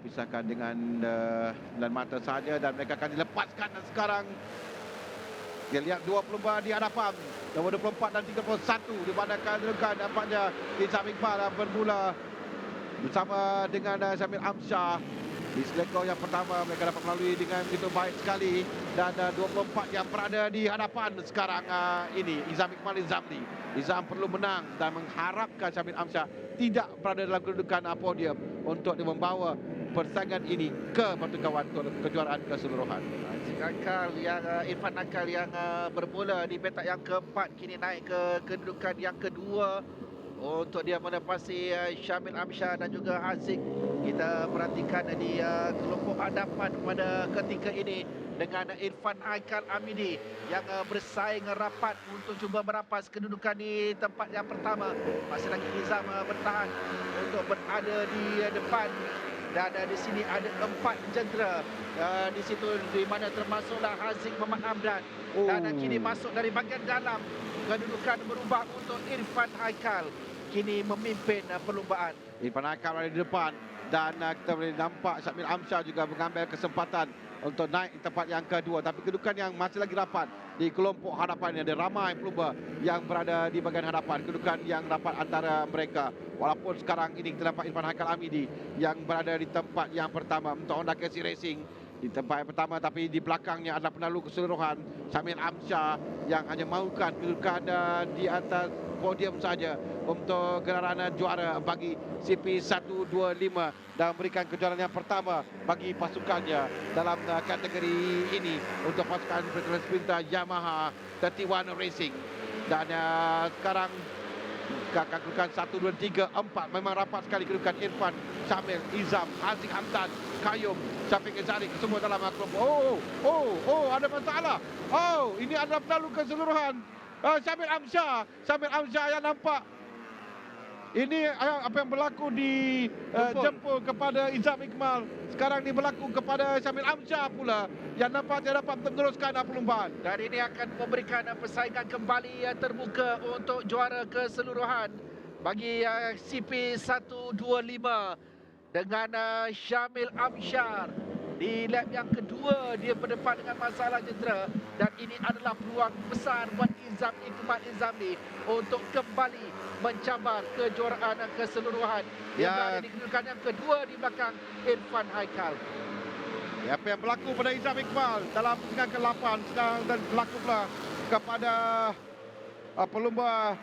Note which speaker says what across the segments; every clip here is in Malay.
Speaker 1: dipisahkan dengan 9 mata saja dan mereka akan dilepaskan. Dan sekarang dia lihat dua pelumba di hadapan, nombor 24 dan 31 di mana kedudukan nampaknya Izam Iqbal bermula bersama dengan Syamil Amsyar. Di selekor yang pertama mereka dapat melalui dengan begitu baik sekali, dan 24 yang berada di hadapan sekarang ini Izam Iqbal Izamli. Izam perlu menang dan mengharapkan Syamil Amsyar tidak berada dalam kedudukan podium untuk dia membawa persaingan ini ke batu kawan kejuaraan keseluruhan.
Speaker 2: Akal yang Irfan Akal yang bermula di petak yang keempat kini naik ke kedudukan yang kedua untuk dia menepasi Syamil Amsyar dan juga Haziq. Kita perhatikan di kelompok hadapan pada ketika ini dengan Irfan Haikal Amidi yang bersaing rapat untuk cuba merampas kedudukan di tempat yang pertama. Masih lagi Izam bertahan untuk berada di depan, dan di sini ada 4 jentera di situ, di mana termasuklah Haziq Muhammad Hamdan. Dan kini masuk dari bahagian dalam, kedudukan berubah untuk Irfan Haikal kini memimpin perlombaan.
Speaker 1: Irfan Haikal ada di depan, dan kita boleh nampak Syamil Amsyar juga mengambil kesempatan untuk naik di tempat yang kedua. Tapi kedudukan yang masih lagi rapat di kelompok hadapan ini, ada ramai pelumba yang berada di bahagian hadapan. Kedudukan yang rapat antara mereka, walaupun sekarang ini kita dapat Irfan Haikal Amidi yang berada di tempat yang pertama untuk Honda KC Racing di tempat yang pertama, tapi di belakangnya adalah penalu keseluruhan Syamil Amsyar yang hanya mahukan kedudukan di atas podium saja untuk gelaran juara bagi CP125 dan memberikan kejuaraan yang pertama bagi pasukannya dalam kategori ini untuk pasukan veteran sprinter Yamaha 31 Racing. Dan sekarang kedudukan 1, 2, 3, 4 memang rapat sekali kedudukan Irfan, Syamil, Izam, Haziq Hamdan, Qayyum, Syafiq Izari, semua dalam kelompok. Ada masalah. Ini adalah penalu keseluruhan Syamil Amsyar yang nampak ini apa yang berlaku di Jempol kepada Izam Iqbal, sekarang ini berlaku kepada Syamil Amsyar pula yang nampak dia dapat meneruskan perlombaan.
Speaker 2: Dan ini akan memberikan persaingan kembali terbuka untuk juara keseluruhan bagi CP125 dengan Syamil Amsyar. Di lap yang kedua dia berdepan dengan masalah jentera, dan ini adalah peluang besar buat Izam Iqbal Izamli untuk kembali mencabar kejuaraan keseluruhan. Dia berada di kedudukan yang kedua di belakang Irfan Haikal.
Speaker 1: Apa yang berlaku pada Izam Iqbal dalam pusingan ke-8 sedang dan berlaku pula kepada pelumba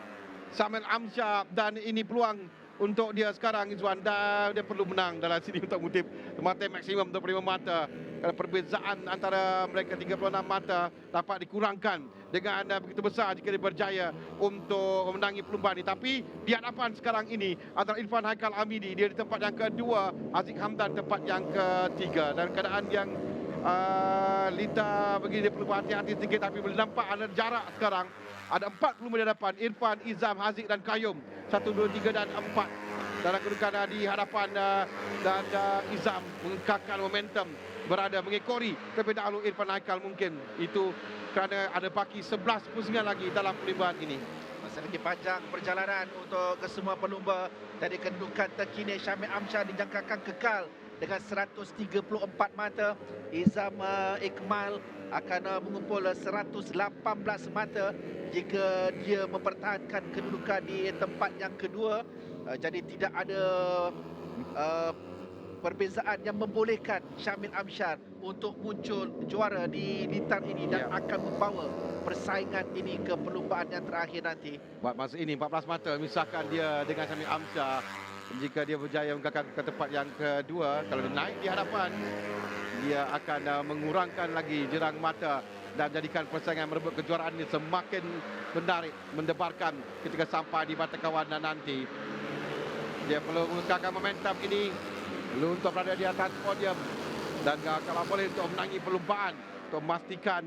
Speaker 1: Syamil Amsyar, dan ini peluang untuk dia sekarang, Izwan. Dia perlu menang dalam sini untuk mengutip mata maksimum 25 mata. Kerana perbezaan antara mereka 36 mata dapat dikurangkan dengan begitu besar jika dia berjaya untuk memenangi perlombaan ini. Tapi di hadapan sekarang ini antara Irfan Haikal Amidi, dia di tempat yang kedua, Haziq Hamdan tempat yang ketiga. Dan keadaan yang Lita begini, dia perlu berhati-hati sedikit, tapi boleh nampak ada jarak sekarang. Ada 4 pelumba di hadapan, Irfan, Izam, Haziq dan Qayyum. 1, 2, 3 dan 4 dalam kedudukan di hadapan, dan Izam mengekalkan momentum, berada mengekori terlebih dahulu Irfan Haikal. Mungkin itu kerana ada baki 11 pusingan lagi dalam perlombaan ini.
Speaker 2: Masih lagi panjang perjalanan untuk kesemua pelumba. Dari kedudukan terkini Syamil Amsyar dijangkakan kekal dengan 134 mata. Izam Iqbal akan mengumpul 118 mata jika dia mempertahankan kedudukan di tempat yang kedua. Jadi tidak ada perbezaan yang membolehkan Syamil Amsyar untuk muncul juara di lintar ini dan akan membawa persaingan ini ke perlombaan yang terakhir nanti.
Speaker 1: Buat masa ini 14 mata memisahkan dia dengan Syamil Amsyar. Jika dia berjaya menggagal ke tempat yang kedua, kalau dia naik di hadapan, dia akan mengurangkan lagi jerang mata dan jadikan persaingan merebut kejuaraan ini semakin menarik, mendebarkan ketika sampai di batu kawanan nanti. Dia perlu mengekalkan momentum ini, perlu untuk berada di atas podium, dan kalau boleh untuk menangi perlombaan untuk memastikan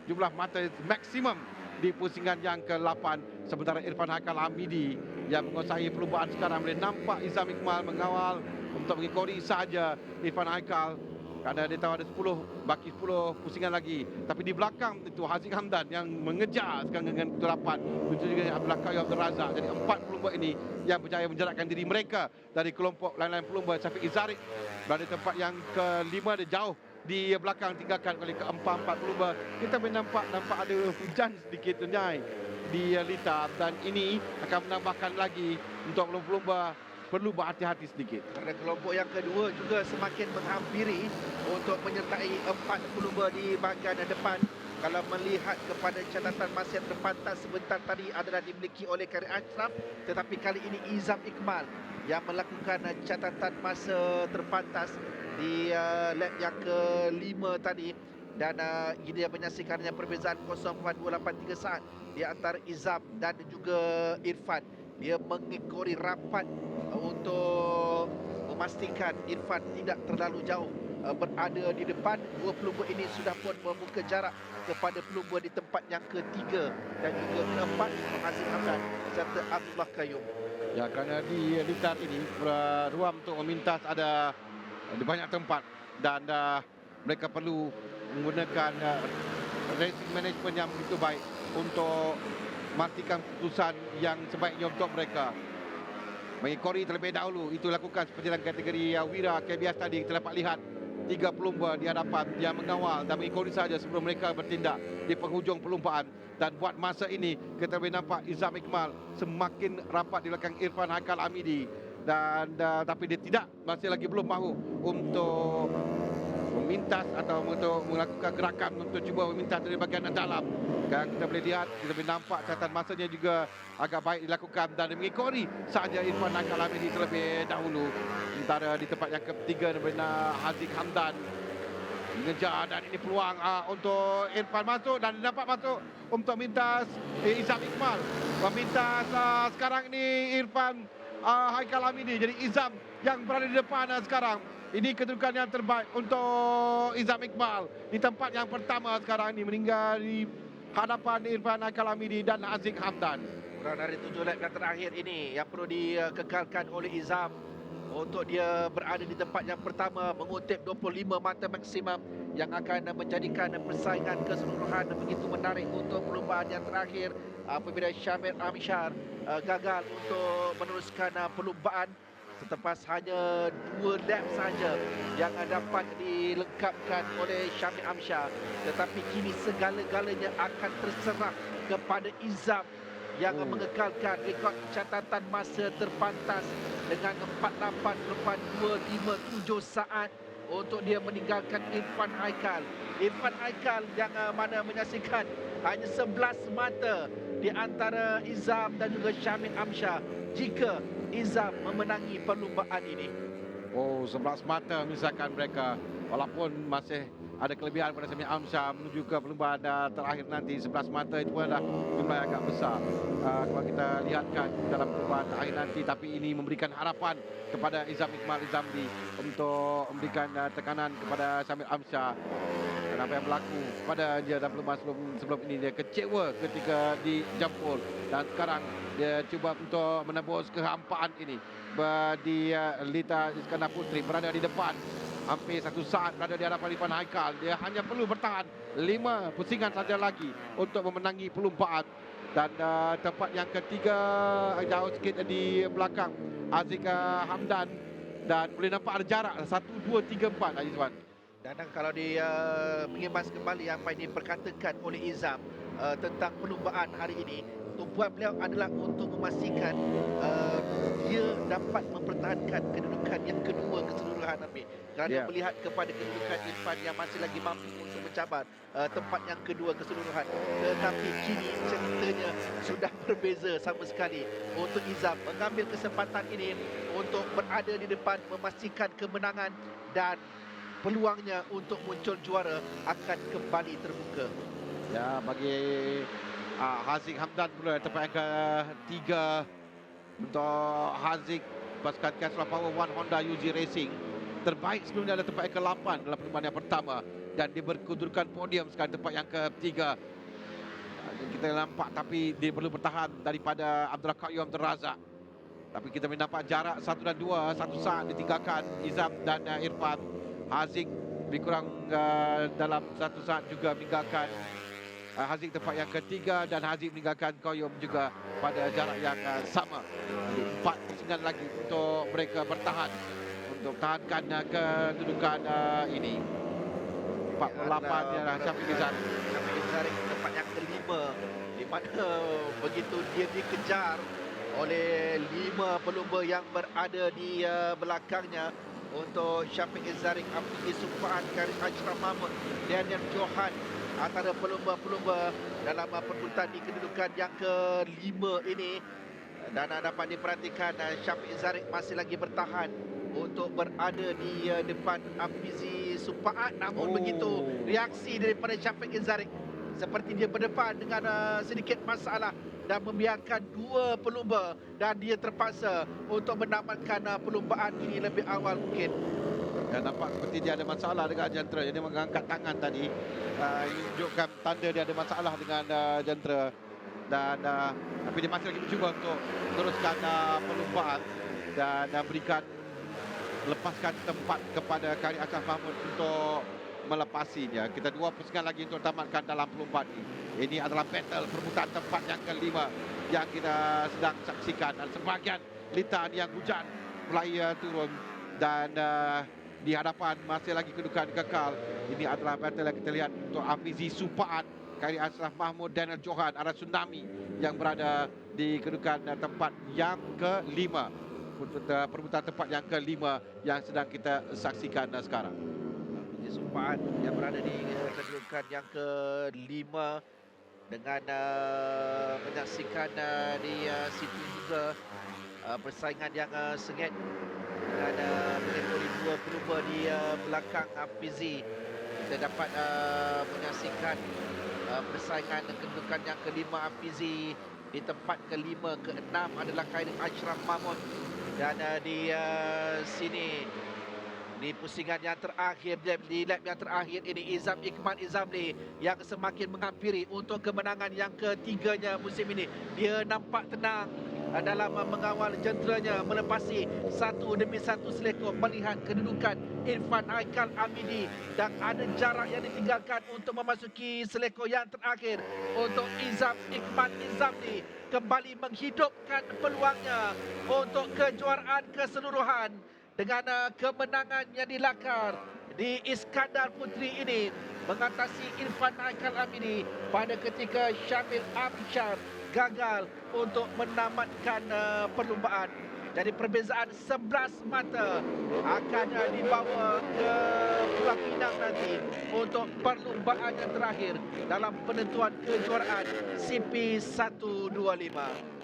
Speaker 1: jumlah mata maksimum di pusingan yang ke-8. Sementara Irfan Haikal Amidi yang menguasai perlombaan sekarang, boleh nampak Izam Iqbal mengawal untuk mengikori saja Irfan Haikal. Kerana dia tahu ada 10, baki 10 pusingan lagi. Tapi di belakang itu Haziq Hamdan yang mengejar sekarang dengan betul rapat. Begitu juga Abdullah Qayyum Abdul Razak. Jadi 4 pelumba ini yang berjaya menjarakkan diri mereka dari kelompok lain-lain pelumba. Syafiq Izarik berada di tempat yang kelima, dia jauh di belakang tinggalkan oleh keempat pelumba. Kita boleh nampak ada hujan sedikit naik di Lita, dan ini akan menambahkan lagi untuk pelumba perlu berhati-hati sedikit.
Speaker 2: Kerana kelompok yang kedua juga semakin menghampiri untuk menyertai 4 pelumba di bahagian depan. Kalau melihat kepada catatan masa yang terpantas sebentar tadi adalah dimiliki oleh Karim Ashraf, tetapi kali ini Izam Iqmal yang melakukan catatan masa terpantas di lap yang kelima tadi, dan ini dia menyaksikan perbezaan 0.283 saat di antara Izam dan juga Irfan. Dia mengekori rapat untuk memastikan Irfan tidak terlalu jauh berada di depan. Dua pelumba ini sudah pun membuka jarak kepada pelumba di tempat yang ketiga dan juga keempat, Haziq Hamdan serta Abdullah Qayyum.
Speaker 1: Ya, kerana di Litar ini ruang untuk memintas ada di banyak tempat, dan mereka perlu menggunakan racing management yang begitu baik untuk memastikan keputusan yang sebaiknya untuk mereka. Mengekori terlebih dahulu, itu lakukan seperti dalam kategori Wira KBS tadi. Kita dapat lihat 3 pelumba di hadapan yang mengawal dan mengekori saja sebelum mereka bertindak di penghujung perlumbaan. Dan buat masa ini kita boleh nampak Izam Iqmal semakin rapat di belakang Irfan Haikal Hamidi, dan tapi dia masih lagi belum mahu untuk memintas atau untuk melakukan gerakan untuk cuba memintas dari bahagian dalam. Dan kita boleh lihat, kita boleh nampak catatan masanya juga agak baik dilakukan dan mengekori sahaja Irfan Haikal Hamidi terlebih dahulu. Sementara di tempat yang ketiga benar Haziq Hamdan mengejar, dan ini peluang untuk Irfan masuk dan dapat masuk untuk mintas Izam Iqmal. Memintas sekarang ini Irfan Haikal Hamidi. Jadi Izam yang berada di depan sekarang. Ini kedudukan yang terbaik untuk Izam Iqmal di tempat yang pertama sekarang ini, meninggal di hadapan Irfan Haikal Hamidi dan Haziq Hamdan.
Speaker 2: Kurang dari 7 lap yang terakhir ini yang perlu dikekalkan oleh Izam untuk dia berada di tempat yang pertama, mengutip 25 mata maksimum yang akan menjadikan persaingan keseluruhan begitu menarik untuk perlumbaan yang terakhir apabila Syamil Amsyar gagal untuk meneruskan perlumbaan selepas hanya 2 lap saja yang dapat dilengkapkan oleh Syamil Amsyar. Tetapi kini segala-galanya akan terserah kepada Izam yang mengekalkan rekod catatan masa terpantas dengan 48.257 saat untuk dia meninggalkan Irfan Haikal. Irfan Haikal yang mana menyaksikan hanya 11 mata di antara Izam dan juga Syamil Amsyar jika Izam memenangi perlumbaan ini.
Speaker 1: Oh, 11 mata misalkan mereka, walaupun masih ada kelebihan pada Syamil Amsyar menuju ke perlumbaan terakhir nanti. 11 mata itu pun adalah jumlah yang agak besar kalau kita lihatkan dalam perlumbaan terakhir nanti. Tapi ini memberikan harapan kepada Izam Iqmal Izamli untuk memberikan tekanan kepada Syamil Amsyar. Dan apa yang berlaku pada dia dalam perlumbaan sebelum ini, dia kecewa ketika dijemput, dan sekarang dia cuba untuk menebus kehampaan ini. Di Lita Iskandar Putri berada di depan, hampir 1 saat berada di hadapan Irfan Haikal. Dia hanya perlu bertahan 5 pusingan saja lagi untuk memenangi perlumbaan. Dan tempat yang ketiga jauh sikit di belakang Haziq Hamdan, dan boleh nampak ada jarak 1, 2, 3, 4 Azizwan.
Speaker 2: Dan kalau dia mengimbas kembali apa yang diperkatakan oleh Izam tentang perlumbaan hari ini, tumpuan beliau adalah untuk memastikan dia dapat mempertahankan kedudukan yang kedua keseluruhan Amir. Kerana melihat kepada kedudukan Irfan yang masih lagi mampu untuk mencabar tempat yang kedua keseluruhan. Tetapi kini ceritanya sudah berbeza sama sekali. Untuk Izam mengambil kesempatan ini untuk berada di depan, memastikan kemenangan, dan peluangnya untuk muncul juara akan kembali terbuka.
Speaker 1: Ya, bagi Haziq Hamdan pula tempat yang ketiga untuk Haziq pasukan Tesla Power One Honda UZ Racing. Terbaik sebelumnya adalah tempat yang ke-8 dalam perlumbaan yang pertama, dan dia berkedudukan podium sekarang tempat yang ketiga. Kita nampak tapi dia perlu bertahan daripada Abdullah Qayyum Abdul Razak. Tapi kita boleh nampak jarak 1 dan 2, 1 saat ditinggalkan Izam dan Irfan. Haziq lebih kurang dalam 1 saat juga meninggalkan Haziq tempat yang ketiga, dan Haziq meninggalkan Koyom juga pada jarak yang sama. Jadi 4 pusingan lagi untuk mereka bertahan untuk tahankan kedudukan ini. 48 ialah Syafiq Izzarik.
Speaker 2: Syafiq Izzarik tempat yang kelima, di mana begitu dia dikejar oleh 5 pelumba yang berada di belakangnya. Untuk Syafiq Izzarik, Afizi Sumpaan, Karim Ashraf Mahmud, Daniel Johan antara pelumba-pelumba dalam perebutan di kedudukan yang kelima ini. Dan dapat diperhatikan Syafiq Izzarik masih lagi bertahan untuk berada di depan Afizi Sumpaan. Namun begitu reaksi daripada Syafiq Izzarik, seperti dia berdepan dengan sedikit masalah dan membiarkan 2 pelumba, dan dia terpaksa untuk menamatkan perlumbaan ini lebih awal mungkin.
Speaker 1: Dan nampak seperti dia ada masalah dengan jentera. Dia mengangkat tangan tadi. Ini menunjukkan tanda dia ada masalah dengan jentera. Dan tapi dia masih lagi mencuba untuk teruskan perlumbaan dan berikan, lepaskan tempat kepada Karim Ashraf Mahmud untuk melepasinya. Kita 2 pusingan lagi untuk tamatkan dalam perlumbaan ini. Ini adalah battle perebutan tempat yang kelima yang kita sedang saksikan. Dan sebahagian lintahan yang hujan mulai turun, dan di hadapan masih lagi kedudukan kekal. Ini adalah battle yang kita lihat untuk Afizi Sumpaan, Karim Ashraf Mahmud, Daniel Johan, ada tsunami yang berada di kedudukan tempat yang kelima. Untuk perebutan tempat yang kelima yang sedang kita saksikan sekarang.
Speaker 2: Afizi Sumpaan yang berada di kedudukan yang kelima dengan menyaksikan di situ juga persaingan yang sengit dengan mengikuti 2 pelumba di belakang Afizi. Kita dapat menyaksikan persaingan kedudukan yang kelima Afizi. Di tempat kelima, keenam adalah Karim Ashraf Mahmud. Dan di sini, di pusingan yang terakhir, di lap yang terakhir ini, Izam Iqman Izamli yang semakin menghampiri untuk kemenangan yang ketiganya musim ini. Dia nampak tenang dalam mengawal jenteranya melepasi 1 demi 1 selekor, melihat kedudukan Irfan Haikal Amidi, dan ada jarak yang ditinggalkan untuk memasuki selekor yang terakhir. Untuk Izam Iqman Izamli kembali menghidupkan peluangnya untuk kejuaraan keseluruhan dengan kemenangan yang dilakar di Iskandar Puteri ini, mengatasi Irfan Haikal Amidi pada ketika Syamil Amsyar gagal untuk menamatkan perlumbaan. Jadi perbezaan 11 mata akan dibawa ke Pulau Pinang nanti untuk perlumbaan yang terakhir dalam penentuan kejuaraan CP 125.